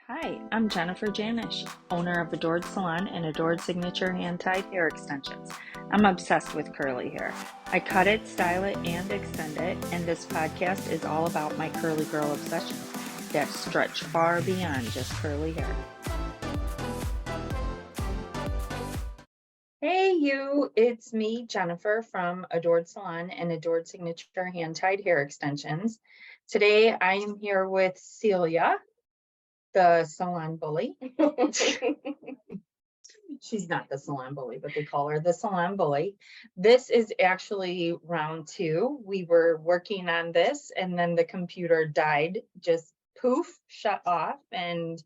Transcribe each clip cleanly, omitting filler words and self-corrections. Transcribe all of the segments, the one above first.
Hi, I'm Jennifer Janisch, owner of Adored Salon and Adored Signature Hand-Tied Hair Extensions. I'm obsessed with curly hair. I cut it, style it, and extend it, and this podcast is all about my curly girl obsessions that stretch far beyond just curly hair. Hey you, it's me, Jennifer from Adored Salon and Adored Signature Hand-Tied Hair Extensions. Today I am here with Celia, the salon bully. She's not the salon bully, but they call her the salon bully. This is actually round two. We were working on this and then the computer died, just poof, shut off and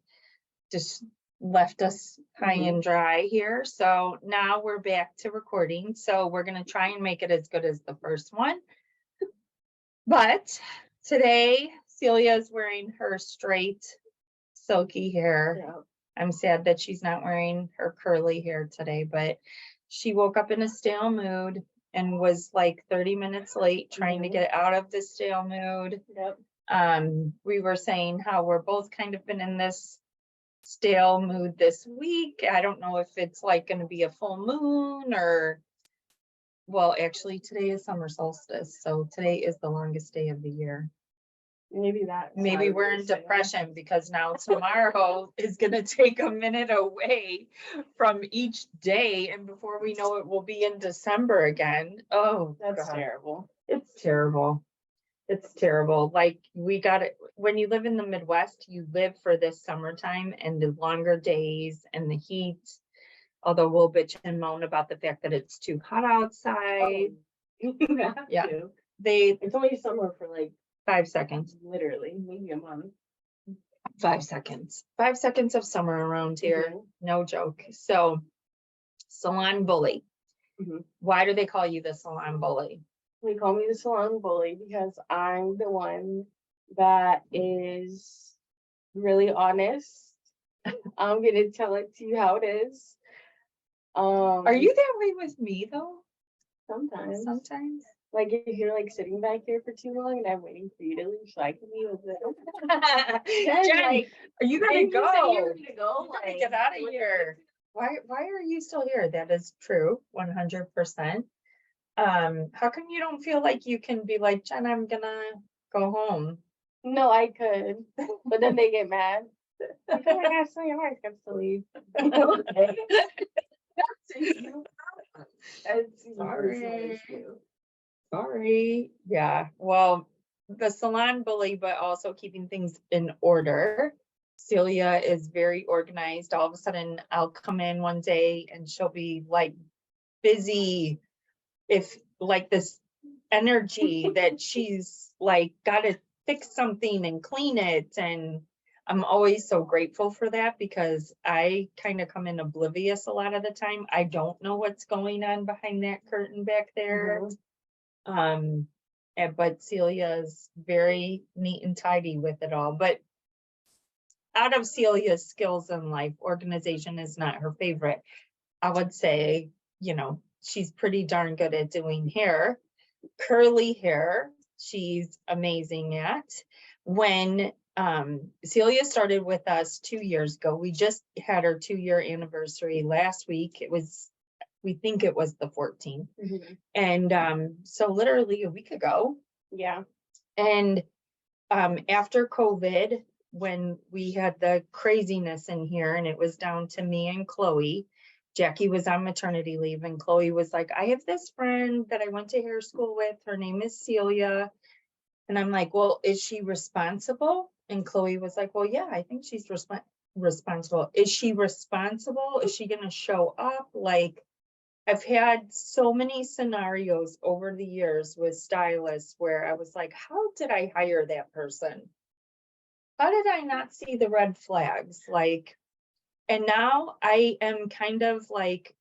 just left us high and dry here. So now we're back to recording. So we're going to try and make it as good as the first one. But today Celia is wearing her straight silky hair. Yeah. I'm sad that she's not wearing her curly hair today, but she woke up in a stale mood and was like 30 minutes late trying to get out of the stale mood. Yep. We were saying how we're both kind of been in this stale mood this week. I don't know if it's like going to be a full moon or, well, actually today is summer solstice. So today is the longest day of the year. Maybe we're in depression because now tomorrow is going to take a minute away from each day, and before we know it, we'll be in December again. Oh, that's God. Terrible. It's terrible. It's terrible. Like, we got it when you live in the Midwest, you live for this summertime and the longer days and the heat. Although we'll bitch and moan about the fact that it's too hot outside. Oh, yeah. It's only summer for like 5 seconds, literally, maybe a month. 5 seconds. 5 seconds of summer around here. No joke. So, salon bully. Why do they call you the salon bully? They call me the salon bully because I'm the one that is really honest. I'm gonna tell it to you how it is. Are you that way with me though? Sometimes. Like if you're like sitting back here for too long and I'm waiting for you to leave so I can leave with it. Jen, like, are you gonna go? You're gonna go. Like, get out of here. Why are you still here? That is true, 100%. How come you don't feel like you can be like, Jen, I'm gonna go home? No, I could, but then they get mad. I feel like I have your wife gets to leave. Okay. Sorry. Yeah. Well, the salon bully, but also keeping things in order. Celia is very organized. All of a sudden, I'll come in one day and she'll be like busy. If like this energy that she's like got to fix something and clean it, and I'm always so grateful for that because I kind of come in oblivious a lot of the time. I don't know what's going on behind that curtain back there. But Celia is very neat and tidy with it all. But out of Celia's skills in life, organization is not her favorite. I would say, she's pretty darn good at doing hair. Curly hair, she's amazing at. When Celia started with us 2 years ago, we just had our 2-year anniversary last week. We think it was the 14th. And so literally a week ago. Yeah. And after COVID, when we had the craziness in here and it was down to me and Chloe, Jackie was on maternity leave and Chloe was like, I have this friend that I went to hair school with. Her name is Celia. And I'm like, well, is she responsible? And Chloe was like, well, yeah, I think she's responsible. Is she responsible? Is she going to show up? Like, I've had so many scenarios over the years with stylists where I was like, how did I hire that person? How did I not see the red flags? Like, and now I am kind of like,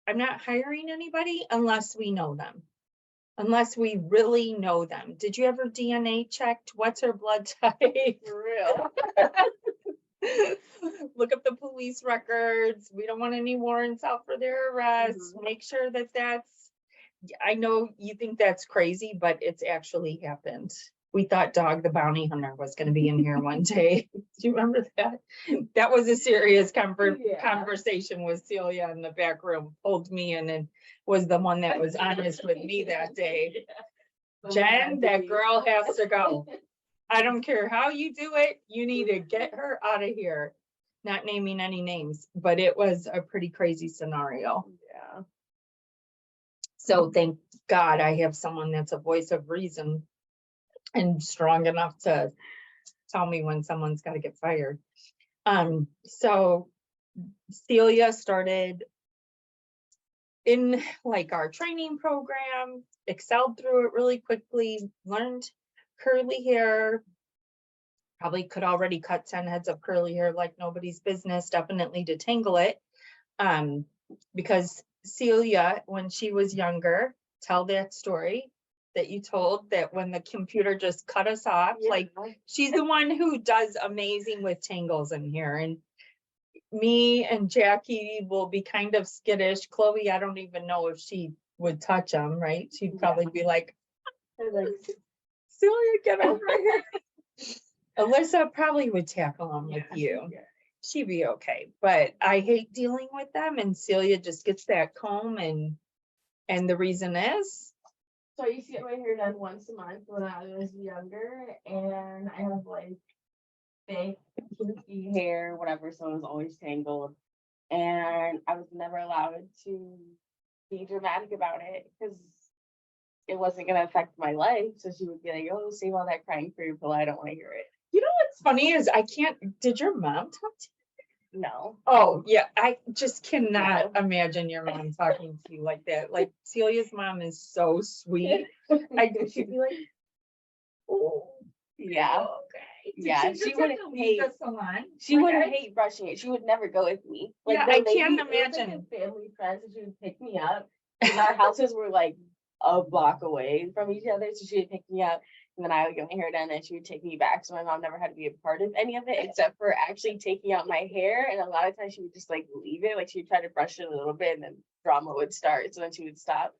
I'm not hiring anybody unless we know them. Unless we really know them. Did you ever DNA checked? What's her blood type? For real. Look up the police records. We don't want any warrants out for their arrests. Make sure that I know you think that's crazy, but it's actually happened. We thought Dog the Bounty Hunter was gonna be in here one day. Do you remember that? That was a serious Yeah. conversation with Celia in the back room, pulled me in and was the one that was honest with me that day. Jen, that girl has to go. I don't care how you do it, you need to get her out of here. Not naming any names, but it was a pretty crazy scenario. Yeah. So thank God I have someone that's a voice of reason and strong enough to tell me when someone's got to get fired. So Celia started in like our training program, excelled through it really quickly, learned curly hair, probably could already cut 10 heads of curly hair like nobody's business, definitely detangle it. Because Celia, when she was younger, tell that story that you told, that when the computer just cut us off, like she's the one who does amazing with tangles in here. And me and Jackie will be kind of skittish. Chloe, I don't even know if she would touch them, right? She'd probably be like, Celia, get over here. Alyssa probably would tackle them with you. She'd be okay, but I hate dealing with them, and Celia just gets that comb, and the reason is, So I used to get my hair done once a month when I was younger, and I have like thick, kinky hair, whatever, so it was always tangled. And I was never allowed to be dramatic about it because it wasn't gonna affect my life. So she would be like, "Oh, save all that crying for your pillow. I don't want to hear it." you know what's funny is I can't. Did your mom talk to you? No. Oh yeah, I just cannot imagine your mom talking to you like that. Like Celia's mom is so sweet. She'd be like, "Oh, Yeah. okay." Yeah, she wouldn't hate the salon. She wouldn't hate brushing it. She would never go with me. Like, Yeah, the I lady- can't it was like imagine. a family friend, so she would pick me up. And our houses were like a block away from each other, so she would pick me up, and then I would get my hair done, and she would take me back. So my mom never had to be a part of any of it, except for actually taking out my hair. And a lot of times she would just like leave it, like she would try to brush it a little bit, and then drama would start. So then she would stop.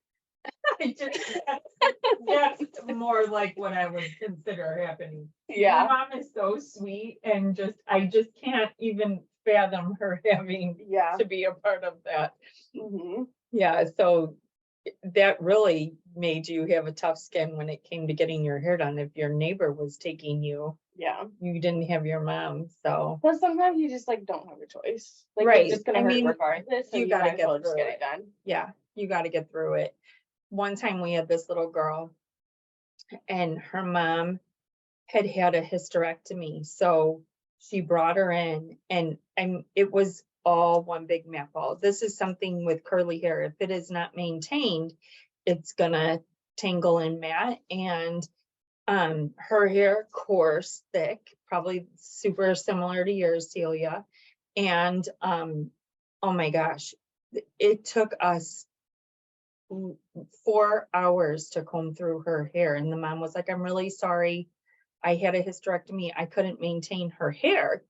That's more like what I would consider happening. Yeah. My mom is so sweet, and I just can't even fathom her having to be a part of that. Mm-hmm. Yeah, so that really made you have a tough skin when it came to getting your hair done. If your neighbor was taking you, you didn't have your mom. So But sometimes you just like don't have a choice. Like, right, it's just gonna hurt regardless. So you gotta gotta get well through just get it. it done. Yeah, you got to get through it. One time we had this little girl, and her mom had had a hysterectomy, so she brought her in, and it was all one big mat ball. This is something with curly hair. If it is not maintained, it's gonna tangle and mat. And her hair, coarse, thick, probably super similar to yours, Celia. And oh my gosh, it took us 4 hours to comb through her hair. And the mom was like, "I'm really sorry. I had a hysterectomy. I couldn't maintain her hair."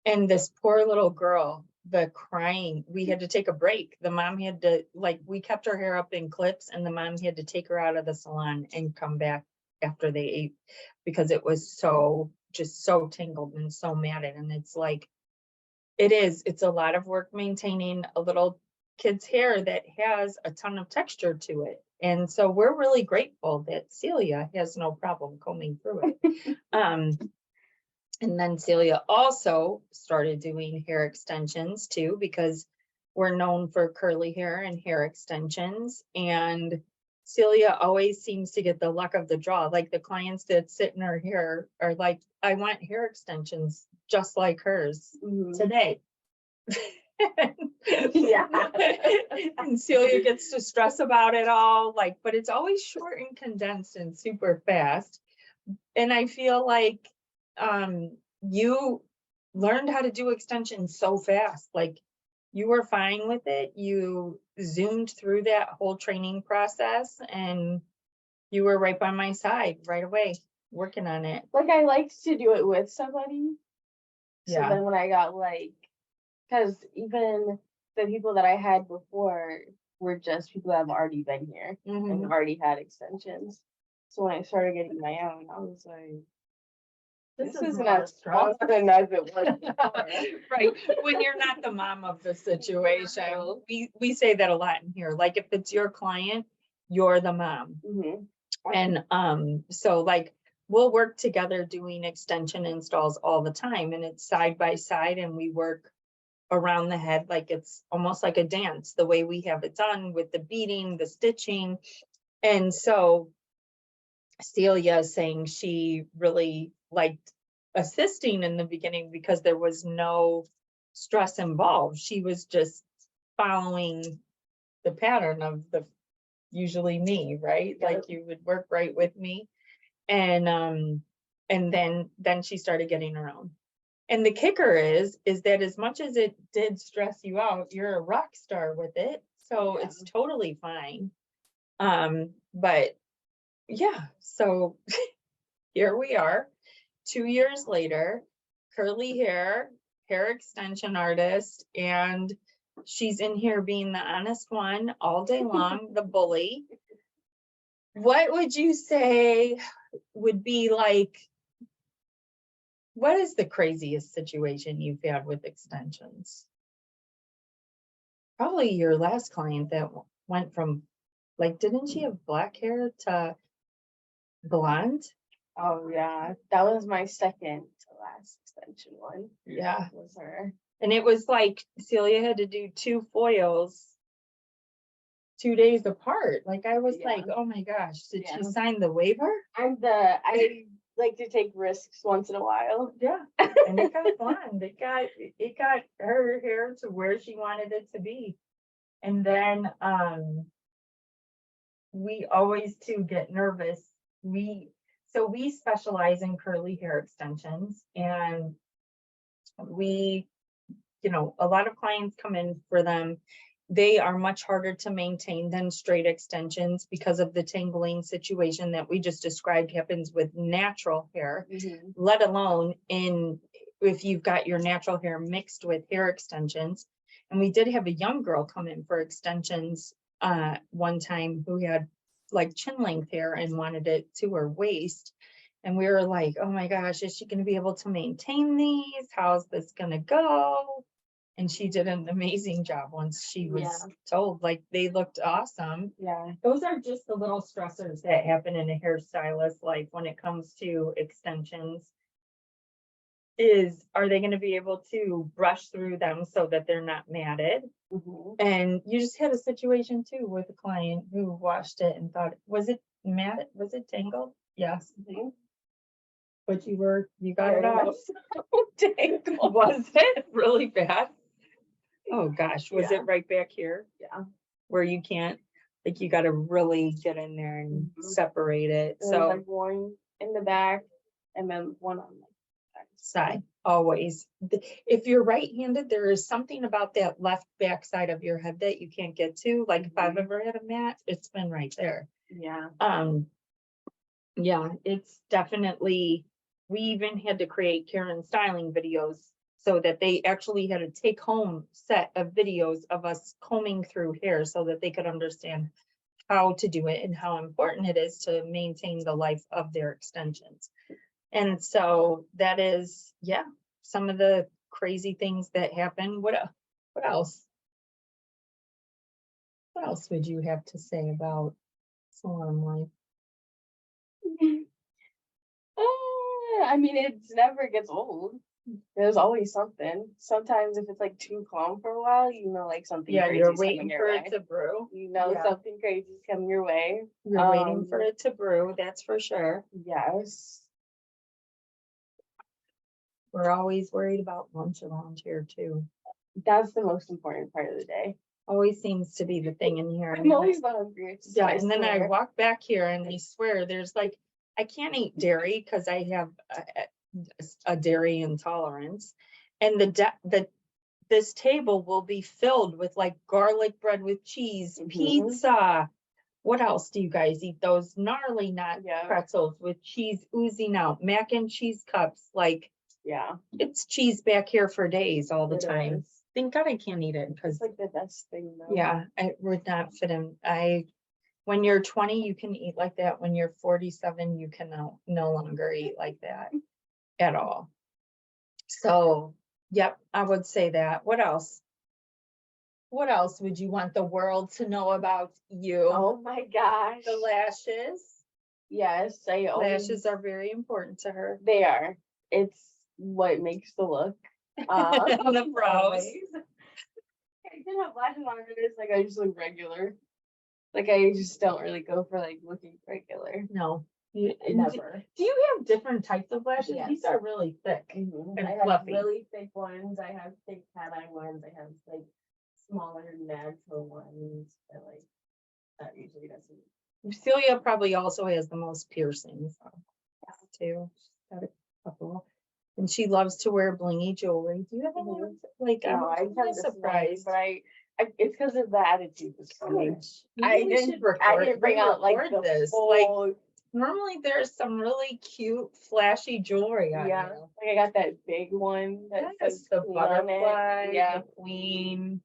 And this poor little girl, the crying, we had to take a break. The mom had to, like, we kept her hair up in clips, and the mom had to take her out of the salon and come back after they ate, because it was just so tangled and so matted. And it's like, it's a lot of work maintaining a little kid's hair that has a ton of texture to it. And so we're really grateful that Celia has no problem combing through it. And then Celia also started doing hair extensions too, because we're known for curly hair and hair extensions. And Celia always seems to get the luck of the draw. Like, the clients that sit in her hair are like, "I want hair extensions just like hers today." Yeah. And Celia gets to stress about it all, like, but it's always short and condensed and super fast. And I feel like you learned how to do extensions so fast. Like, you were fine with it. You zoomed through that whole training process, and you were right by my side right away, working on it. Like, I liked to do it with somebody. So Yeah. then when I got because even the people that I had before were just people that have already been here and already had extensions. So when I started getting my own, I was like, this This is isn't more as fun stressful. as it was before. Right, when you're not the mom of the situation, we say that a lot in here, like if it's your client, you're the mom. Mhm. And so like we'll work together doing extension installs all the time, and it's side by side, and we work around the head like it's almost like a dance, the way we have it done with the beading, the stitching. And so Celia is saying she really liked assisting in the beginning because there was no stress involved. She was just following the pattern of the usually me, right? Yeah. Like you would work right with me. And then she started getting her own. And the kicker is that as much as it did stress you out, you're a rock star with it. So Yeah. it's totally fine. But yeah, so here we are, 2 years later, curly hair, hair extension artist, and she's in here being the honest one all day long, the bully. What would you say would be like, what is the craziest situation you've had with extensions? Probably your last client that went from, like, didn't she have black hair to blonde? Oh yeah, that was my second to last extension one. Yeah. Was her. And it was like Celia had to do 2 foils 2 days apart. Like I was Yeah. like, oh my gosh, did Yeah. she sign the waiver? I like to take risks once in a while. Yeah. And it got blonde. It got her hair to where she wanted it to be. And then we always too get nervous. We specialize in curly hair extensions, and we, a lot of clients come in for them. They are much harder to maintain than straight extensions because of the tangling situation that we just described happens with natural hair, let alone if you've got your natural hair mixed with hair extensions. And we did have a young girl come in for extensions one time who had like chin length hair and wanted it to her waist. And we were like, oh my gosh, is she going to be able to maintain these? How's this going to go? And she did an amazing job once she was told, like, they looked awesome. Yeah. Those are just the little stressors that happen in a hairstylist life when it comes to extensions. Are they going to be able to brush through them so that they're not matted? And you just had a situation too with a client who washed it and thought, was it matted? Was it tangled? Yes. But you got it out. Tangled. Was it really bad? Oh gosh, was it right back here? Yeah. Where you can't, like, you got to really get in there and separate it. There's So like one in the back and then one on the side, always. If you're right-handed, there is something about that left back side of your head that you can't get to. Like if I've ever had a mat, it's been right there. Yeah. Yeah, it's definitely, we even had to create Karen styling videos so that they actually had a take home set of videos of us combing through hair so that they could understand how to do it and how important it is to maintain the life of their extensions. And so that is, some of the crazy things that happen. What else? What else would you have to say about salon life? I mean, it never gets old. There's always something. Sometimes if it's like too calm for a while, like something crazy you're is waiting coming your for way. it to brew. Something crazy is coming your way. You're waiting for it to brew, that's for sure. Yes. We're always worried about lunch around here too. That's the most important part of the day. Always seems to be the thing in here. I'm always the hungriest. Yeah, and then I walk back here and I swear there's like, I can't eat dairy because I have a dairy intolerance. And this table will be filled with like garlic bread with cheese, pizza. What else do you guys eat? Those gnarly pretzels with cheese oozing out, mac and cheese cups. Like, it's cheese back here for days all the time. Thank God I can't eat it because it's like the best thing though. Yeah, I would not fit in. When you're 20, you can eat like that. When you're 47, you can no longer eat like that at all. So, yep, I would say that. What else? What else would you want the world to know about you? Oh my gosh. The lashes. Yes, Lashes are very important to her. they are. It's what makes the look. The brows. Always. I didn't have lashes on it. It's like I just look regular. Like I just don't really go for like looking regular. No. Never. Do you have different types of lashes? Yes. These are really thick. Mhm. And I have fluffy. really thick ones. I have thick cat-eye ones. I have like smaller natural ones. But like that usually doesn't. Celia probably also has the most piercings too. She's got a couple. And she loves to wear blingy jewelry. Do you have any Mhm. like No, I I'm have this surprised. but I it's because of the attitude. Maybe I we should I didn't bring out like record the this. full. Normally there's some really cute flashy jewelry on Yeah, you. like I got that big one that Yes, says the queen on it. butterfly, Yeah. the queen,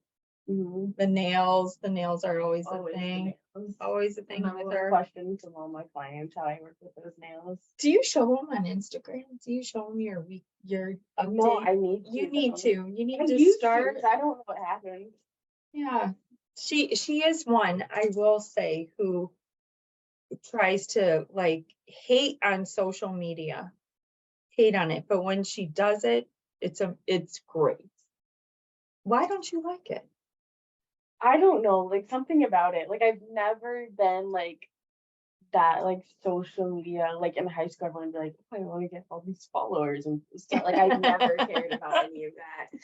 Mhm. the nails. The nails are always a Always the thing. nails. Always a thing Remember with the her. question from all my clients how I work with those nails. Do you show them on Instagram? Do you show them your update? No, I need to. You need though. to. You need I to used start. 'cause I don't know what happened. Yeah. She is one, I will say, who tries to like hate on social media. Hate on it. But when she does it, it's great. Why don't you like it? I don't know, like something about it. Like I've never been like that, like social media. Like in high school, everyone would be like, "Oh, I want to get all these followers and stuff." Like I've never cared about any of that.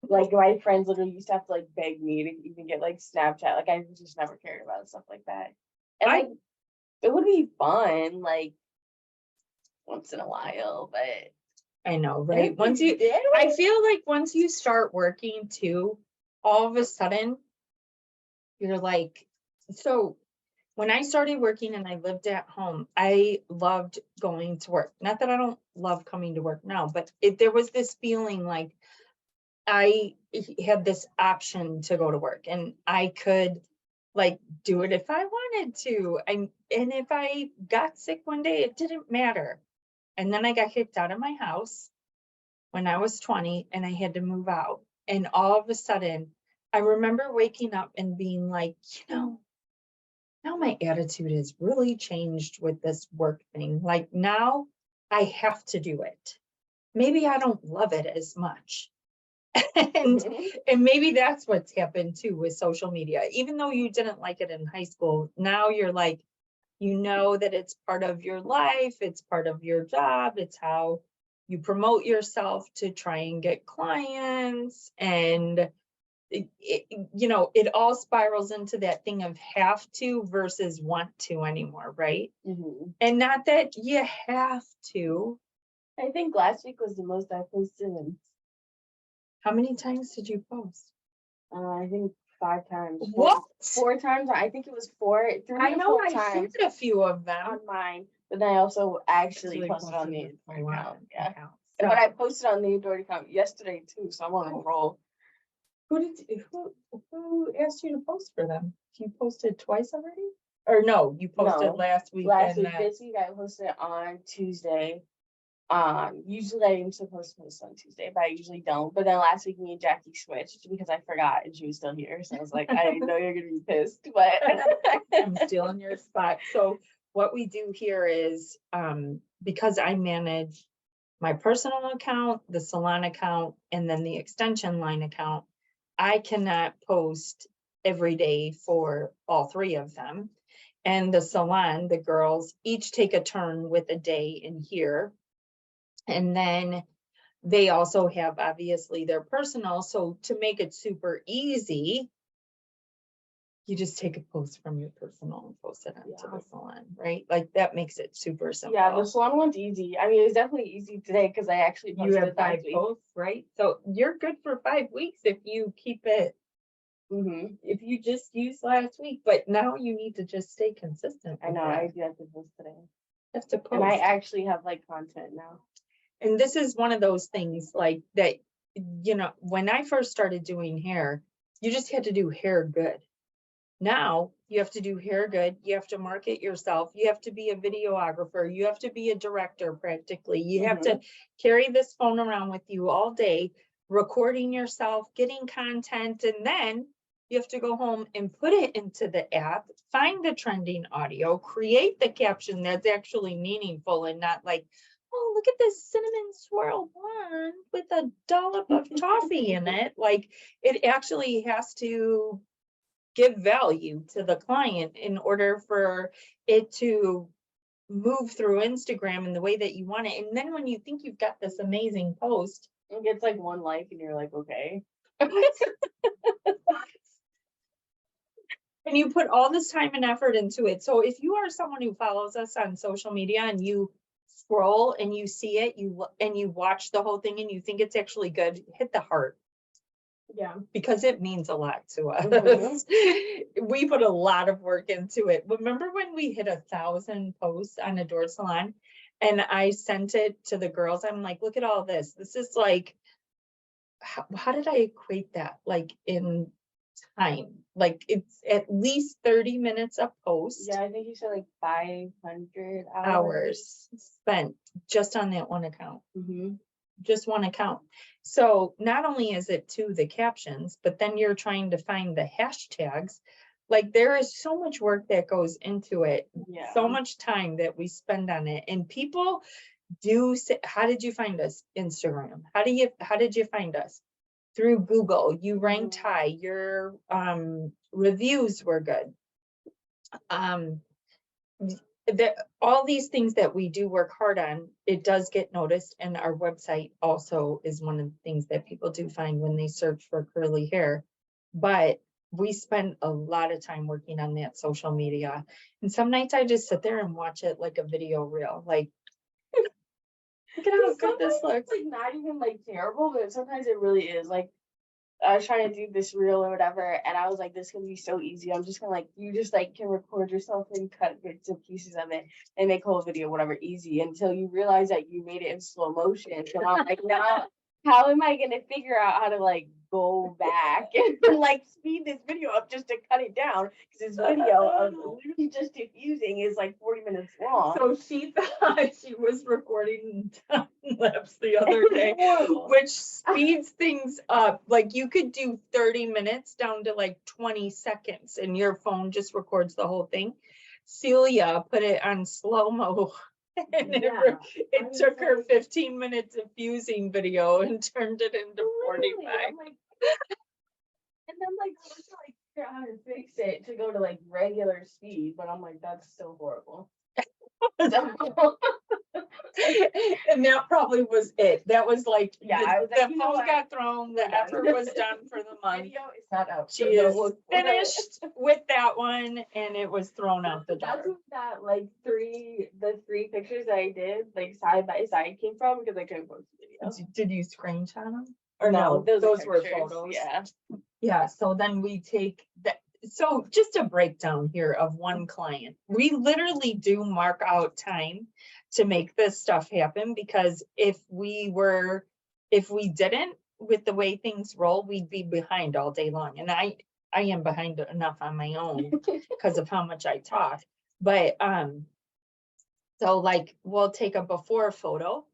Like my friends literally used to have to like beg me to even get like Snapchat. Like I just never cared about stuff like that. And I like it would be fun, like once in a while, but I know, right? if Once you you did, I feel like once you start working too, all of a sudden you're like, so when I started working and I lived at home, I loved going to work. Not that I don't love coming to work now, but there was this feeling like I had this option to go to work and I could like do it if I wanted to. And if I got sick one day, it didn't matter. And then I got kicked out of my house when I was 20 and I had to move out. And all of a sudden, I remember waking up and being like, now my attitude has really changed with this work thing. Like now I have to do it. Maybe I don't love it as much. and and maybe that's what's happened too with social media. Even though you didn't like it in high school, now you're like, that it's part of your life, it's part of your job, it's how you promote yourself to try and get clients. And it all spirals into that thing of have to versus want to anymore, right? Mhm. And not that you have to. I think last week was the most I posted in, How many times did you post? I think 5 times. What? 4 times. I think it was four, three I or know four I times shared a few of them. on mine, but then I also actually Actually posted on the posted a Android lot account. Yeah, accounts. and So, but I posted on the Android account yesterday too, so I'm on a roll. who asked you to post for them? You posted twice already? Or no, you posted No, last week Last and week, this week I posted on Tuesday. Usually I am supposed to post on Tuesday, but I usually don't. But then last week me and Jackie switched because I forgot and she was still here. So I was like, I know you're gonna be pissed, but I'm stealing your spot. So what we do here is, because I manage my personal account, the salon account, and then the extension line account, I cannot post every day for all three of them. And the salon, the girls each take a turn with a day in here. And then they also have obviously their personal. So to make it super easy, you just take a post from your personal and post it onto Yeah. the salon, right? Like that makes it super simple. yeah, the salon one's easy. I mean, it's definitely easy today because I actually You posted have it 5 last week. posts, right? So you're good for 5 weeks if you keep it, Mm-hmm. if you just use last week, but now you need to just stay consistent. I with know, that. I do have to post today. You have to post. And I actually have like content now. And this is one of those things like that, when I first started doing hair, you just had to do hair good. Now you have to do hair good, you have to market yourself, you have to be a videographer, you have to be a director practically. You have to carry this phone around with you all day, recording yourself, getting content, and then you have to go home and put it into the app, find the trending audio, create the caption that's actually meaningful and not like, oh, look at this cinnamon swirl blonde with a dollop of toffee in it. Like, it actually has to give value to the client in order for it to move through Instagram in the way that you want it. And then when you think you've got this amazing post, It gets like one like and you're like, okay. and you put all this time and effort into it. So if you are someone who follows us on social media and you scroll and you see it, you watch the whole thing and you think it's actually good, hit the heart. Yeah. Because it means a lot to us. Mhm. We put a lot of work into it. Remember when we hit 1,000 posts on Adored Salon and I sent it to the girls? I'm like, look at all this. This is like, how did I equate that? Like in time, like it's at least 30 minutes a post. Yeah, I think you said like 500 Hours spent just on that one account. Mm-hmm. Just one account. So not only is it to the captions, but then you're trying to find the hashtags. Like, there is so much work that goes into it, Yeah. so much time that we spend on it. And people do say, how did you find us? Instagram. How did you find us? Through Google. You ranked high, your reviews were good. All these things that we do work hard on, it does get noticed, and our website also is one of the things that people do find when they search for curly hair. But we spend a lot of time working on that social media, and some nights I just sit there and watch it like a video reel. Like, look at how good this looks. It's like not even like terrible, but sometimes it really is. Like, I was trying to do this reel or whatever, and I was like, this can be so easy. I'm just gonna like, you just like can record yourself and cut bits and pieces of it and make a whole video, whatever, easy, until you realize that you made it in slow motion. So I'm like, now how am I gonna figure out how to like go back and like speed this video up just to cut it down? Because this video of literally just diffusing is like 40 minutes long. So she thought she was recording time lapse the other day, which speeds things up. Like, you could do 30 minutes down to like 20 seconds and your phone just records the whole thing. Celia put it on slow-mo and it took her 15 minutes of fusing video and turned it into 45. Like, and then like I was like figure out how to fix it to go to like regular speed, but I'm like, that's still horrible. And that probably was it. That was like, I was the like, phone got thrown, the effort was done for the month. Video is not out. She is finished with that one, and it was thrown out the door. That's what that like the three pictures that I did like side by side came from, because I couldn't post the video. Did you screenshot them? Or no, those were pictures. photos. Yeah. Yeah, so then we take that. So just a breakdown here of one client. We literally do mark out time to make this stuff happen, because if we didn't, with the way things roll, we'd be behind all day long. And I am behind enough on my own because of how much I talk. But so like, we'll take a before photo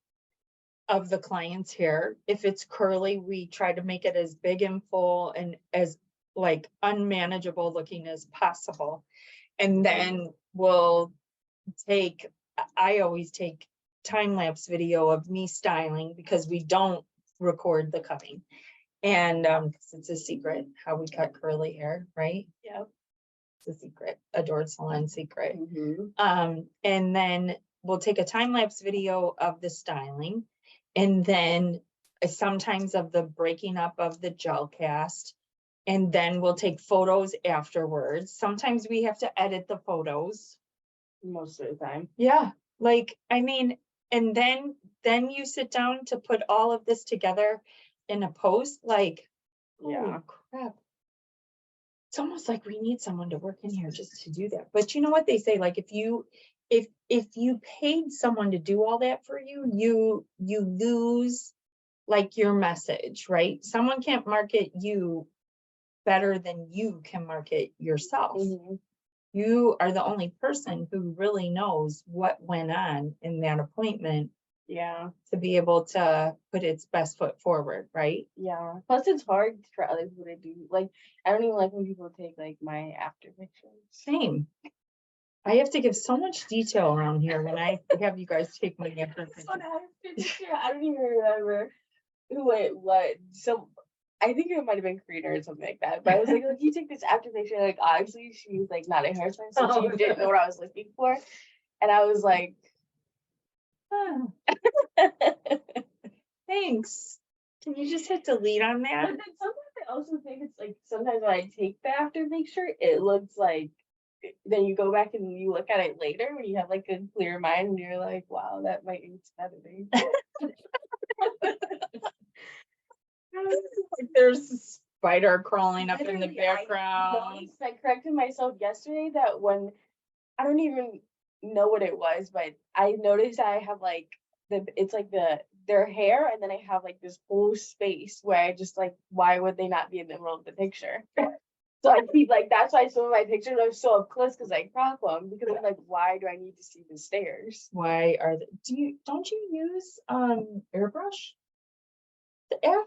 of the client's hair. If it's curly, we try to make it as big and full and as like unmanageable looking as possible. And then I always take time-lapse video of me styling, because we don't record the cutting. And it's a secret how we cut curly hair, right? Yep. It's a secret, Adored Salon secret. Mm-hmm. And then we'll take a time-lapse video of the styling, and then sometimes of the breaking up of the gel cast. And then we'll take photos afterwards. Sometimes we have to edit the photos. Most of the time. Yeah. Like, I mean, and then you sit down to put all of this together in a post. Like, yeah, crap. It's almost like we need someone to work in here just to do that. But you know what they say? Like, if you paid someone to do all that for you, you lose like your message, right? Someone can't market you better than you can market yourself. Mhm. You are the only person who really knows what went on in that appointment Yeah. to be able to put its best foot forward, right? Yeah. Plus it's hard for other people to do. Like, I don't even like when people take like my after pictures. Same. I have to give so much detail around here when I have you guys take my after This one picture. I have a picture. I don't even remember who it what. So I think it might have been Karina or something like that. But I was like, you take this after picture. Like, obviously she's like not a hairstylist, so Oh, she didn't know what I was looking for. And I was like, Oh, thanks. Can you just hit delete on but that? then sometimes I also think it's like sometimes when I take the after picture, it looks like then you go back and you look at it later when you have like a clear mind and you're like, wow, that might need some editing. Like there's a spider crawling up in the Literally, background. I corrected myself yesterday that when I don't even know what it was, but I noticed I have like it's like their hair, and then I have like this whole space where I just like, why would they not be in the middle of the picture? So I keep like that's why some of my pictures are so up close because I crop them because I'm like, why do I need to see the stairs? Why are don't you use airbrush? The app?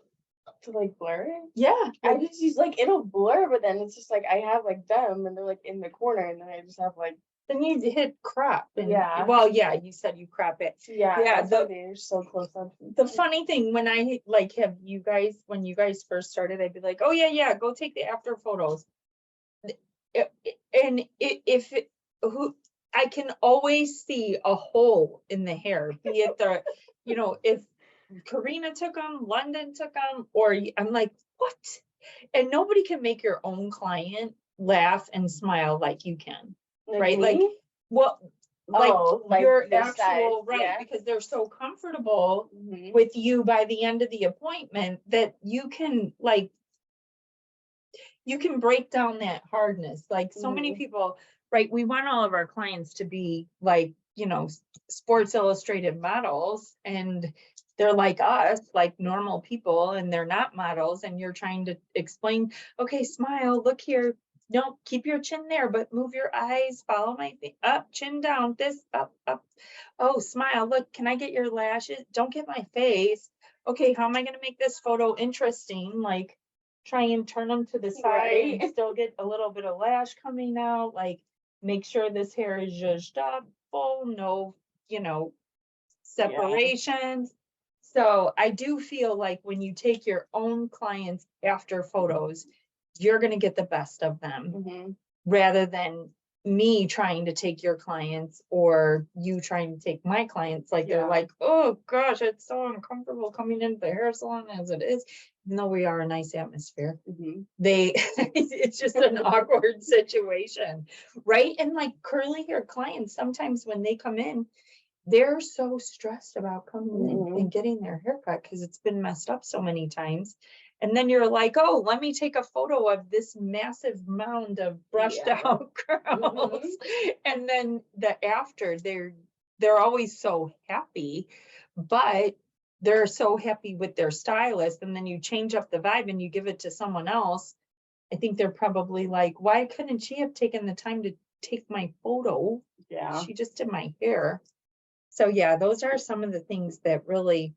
To like blur it. Yeah. I just use like it'll blur, but then it's just like I have like them and they're like in the corner, and then I just have like Then you hit crop and Yeah. well, yeah, you said you crop it. yeah, Yeah, that's why they're so close up. The funny thing when I like have you guys when you guys first started, I'd be like, oh yeah, go take the after photos. If who I can always see a hole in the hair, be it the, if Karina took them, London took them, or I'm like, what? And nobody can make your own client laugh and smile like you can, right? Like, me? what? Like your this actual size, right, yeah. because they're so comfortable Mhm. with you by the end of the appointment that you can break down that hardness. Like so many people, right? We want all of our clients to be like, Sports Illustrated models, and they're like us, like normal people, and they're not models. And you're trying to explain, okay, smile, look here. No, keep your chin there, but move your eyes, follow my thing up, chin down, this up. Oh, smile, look, can I get your lashes? Don't get my face. Okay, how am I going to make this photo interesting? Like, try and turn them to the side and still get a little bit of lash coming out. Like, make sure this hair is zhuzhed up, full, no, separations. So I do feel like when you take your own clients after photos, you're going to get the best of them rather than me trying to take your clients or you trying to take my clients. Like they're like, oh gosh, it's so uncomfortable coming into the hair salon as it is. Even though we are a nice atmosphere, it's just an awkward situation, right? And like curly hair clients, sometimes when they come in, they're so stressed about coming in and getting their haircut because it's been messed up so many times. And then you're like, oh, let me take a photo of this massive mound of brushed out curls. And then the after, they're always so happy, but they're so happy with their stylist. And then you change up the vibe and you give it to someone else. I think they're probably like, why couldn't she have taken the time to take my photo? Yeah. She just did my hair. So yeah, those are some of the things that really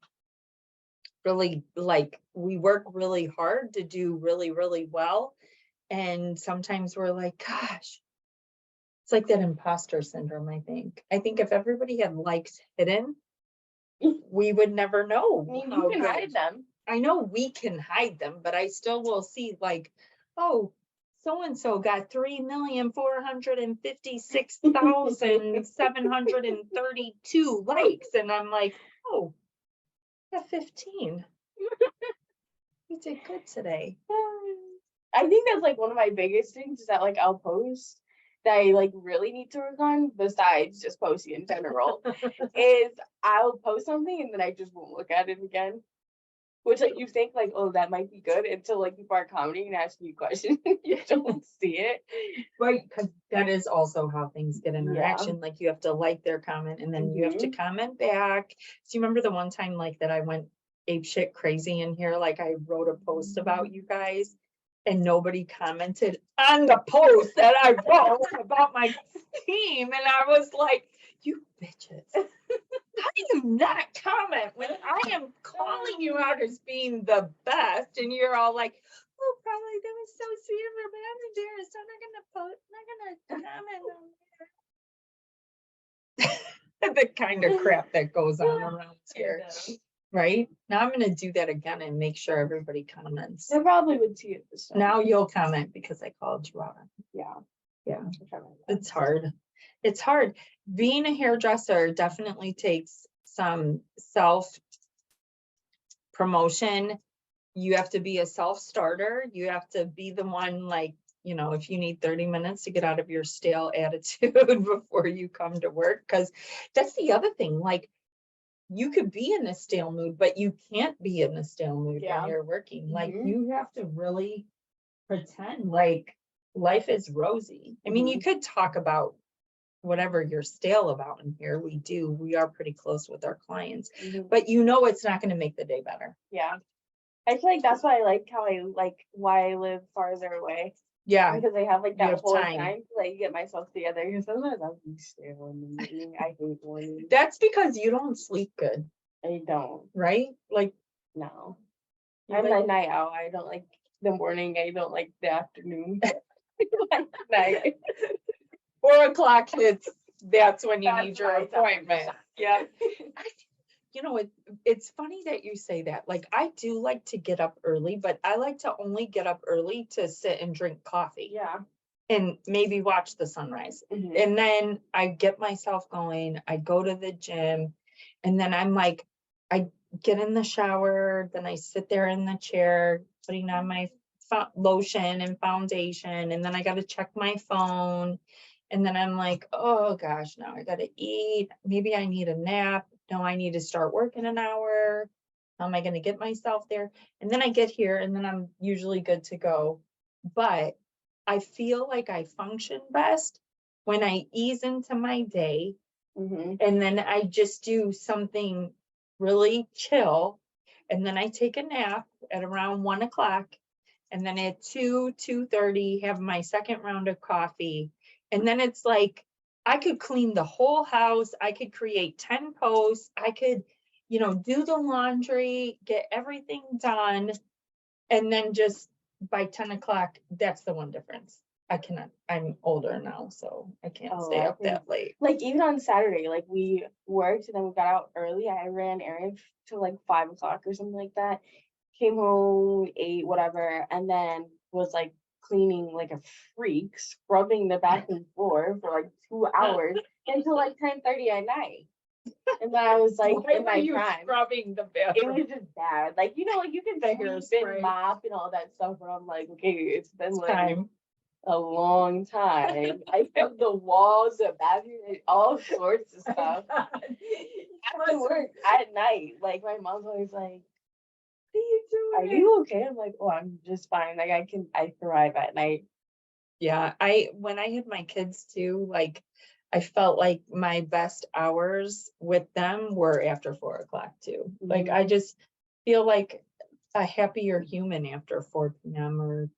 like we work really hard to do really, really well. And sometimes we're like, gosh, it's like that imposter syndrome, I think. I think if everybody had likes hidden, we would never know. I mean, you can hide them. I know we can hide them, but I still will see like, oh, so-and-so got 3,456,732 likes. And I'm like, oh, got 15. You did good today. I think that's like one of my biggest things is that like I'll post that I like really need to work on besides just posting in general is I'll post something and then I just won't look at it again. Which like you think like, oh, that might be good until like people are commenting and asking you questions. You don't see it. Right, because that is also how things get interaction. Like you have to like their comment and then you have to comment back. So you remember the one time like that I went apeshit crazy in here, like I wrote a post about you guys and nobody commented on the post that I wrote about my team. And I was like, you bitches, how do you not comment when I am calling you out as being the best? And you're all like, oh, probably that was so sweet of her, but I'm embarrassed. I'm not gonna comment on the kind of crap that goes on around here. Right? Now I'm gonna do that again and make sure everybody comments. I probably would see it this time. Now you'll comment because I called you out. Yeah. Yeah. It's hard. It's hard. Being a hairdresser definitely takes some self promotion. You have to be a self-starter. You have to be the one, like, you know, if you need 30 minutes to get out of your stale attitude before you come to work, because that's the other thing. Like, you could be in a stale mood, but you can't be in a stale mood when you're working. Like, you have to really pretend like life is rosy. I mean, you could talk about whatever you're stale about in here. We are pretty close with our clients, but you know, it's not going to make the day better. Yeah. I feel like that's why I like why I live farther away. Yeah. Because I have like that whole time to like get myself together. Because sometimes I'll be stale in the morning. I hate morning. That's because you don't sleep good. I don't. Right? Like, no. I'm a night owl. I don't like the morning. I don't like the afternoon. I like night. 4 o'clock hits. That's when you need your appointment. Yeah. You know, it's funny that you say that. Like, I do like to get up early, but I like to only get up early to sit and drink coffee. Yeah. And maybe watch the sunrise. And then I get myself going. I go to the gym. And then I'm like, I get in the shower. Then I sit there in the chair, putting on my lotion and foundation. And then I got to check my phone. And then I'm like, oh gosh, now I got to eat. Maybe I need a nap. No, I need to start working an hour. How am I going to get myself there? And then I get here and then I'm usually good to go. But I feel like I function best when I ease into my day. And then I just do something really chill. And then I take a nap at around 1 o'clock. And then at 2:30, have my second round of coffee. And then it's like, I could clean the whole house. I could create 10 posts. I could, you know, do the laundry, get everything done. And then just by 10 o'clock, that's the one difference. I cannot, I'm older now, so I can't stay up that late. Like, even on Saturday, like, we worked and then we got out early. I ran errands till like 5 o'clock or something like that. Came home, ate, whatever, and then was like cleaning like a freak, scrubbing the bathroom floor for like 2 hours until like 10:30 at night. And then I was like, in my prime. Scrubbing the bathroom? It was just bad. Like, you know, like you can sweep and mop and all that stuff, but I'm like, okay, it's been like a long time. I felt the walls, the bathroom, all sorts of stuff. After work at night, like my mom's always like, what are you doing? Are you okay? I'm like, oh, I'm just fine. Like I thrive at night. Yeah, when I had my kids too, like I felt like my best hours with them were after 4 o'clock too. Like I just feel like a happier human after 4 p.m. or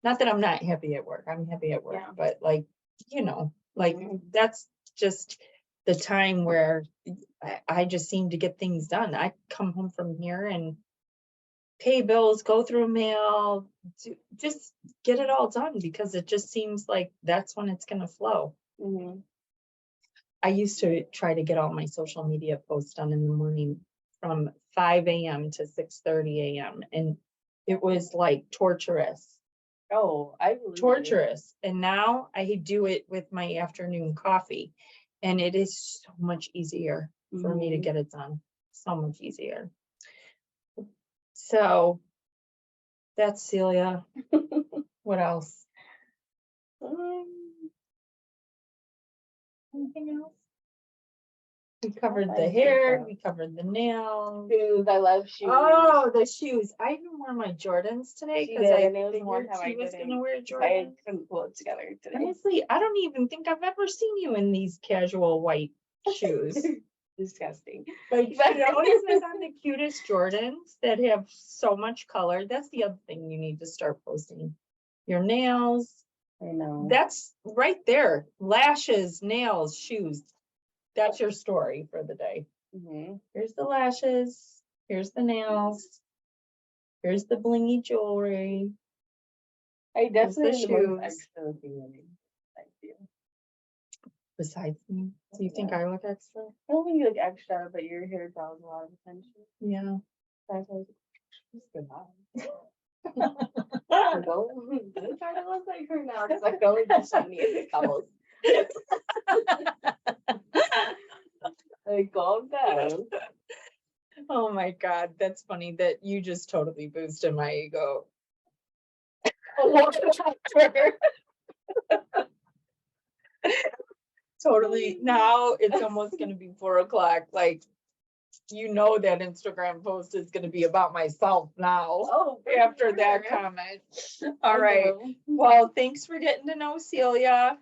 not that I'm not happy at work. I'm happy at work, but like, you know, like that's just the time where I just seem to get things done. I come home from here and pay bills, go through mail, just get it all done because it just seems like that's when it's going to flow. I used to try to get all my social media posts done in the morning from 5 a.m. to 6:30 a.m. and it was like torturous. Oh, I believe torturous. And now I do it with my afternoon coffee and it is so much easier for me to get it done. So much easier. So that's Celia. What else? Anything else? We covered the hair, we covered the nails. Shoes, I love shoes. Oh, the shoes. I even wore my Jordans today because I figured she was going to wear Jordans. I couldn't pull it together today. Honestly, I don't even think I've ever seen you in these casual white shoes. disgusting. But you notice this on the cutest Jordans that have so much color. That's the other thing you need to start posting. Your nails. I know. That's right there. Lashes, nails, shoes. That's your story for the day. Here's the lashes. Here's the nails. Here's the blingy jewelry. I definitely the am the most shoes. extra looking woman. I feel. Besides me, do you think I look extra? I don't think you look extra, but your hair draws a lot of attention. Yeah. That's why I was like, goodbye. Don't try to look like her now because I feel like you sent me in the couples. Like, calm down. Oh my God, that's funny that you just totally boosted my ego. Totally. Now it's almost gonna be 4 o'clock. Like, you know that Instagram post is gonna be about myself now. Oh, After that comment. All right. Well, thanks for getting to know Celia.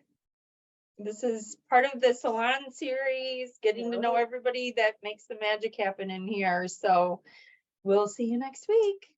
This is part of the Salon series, getting to know everybody that makes the magic happen in here. So we'll see you next week.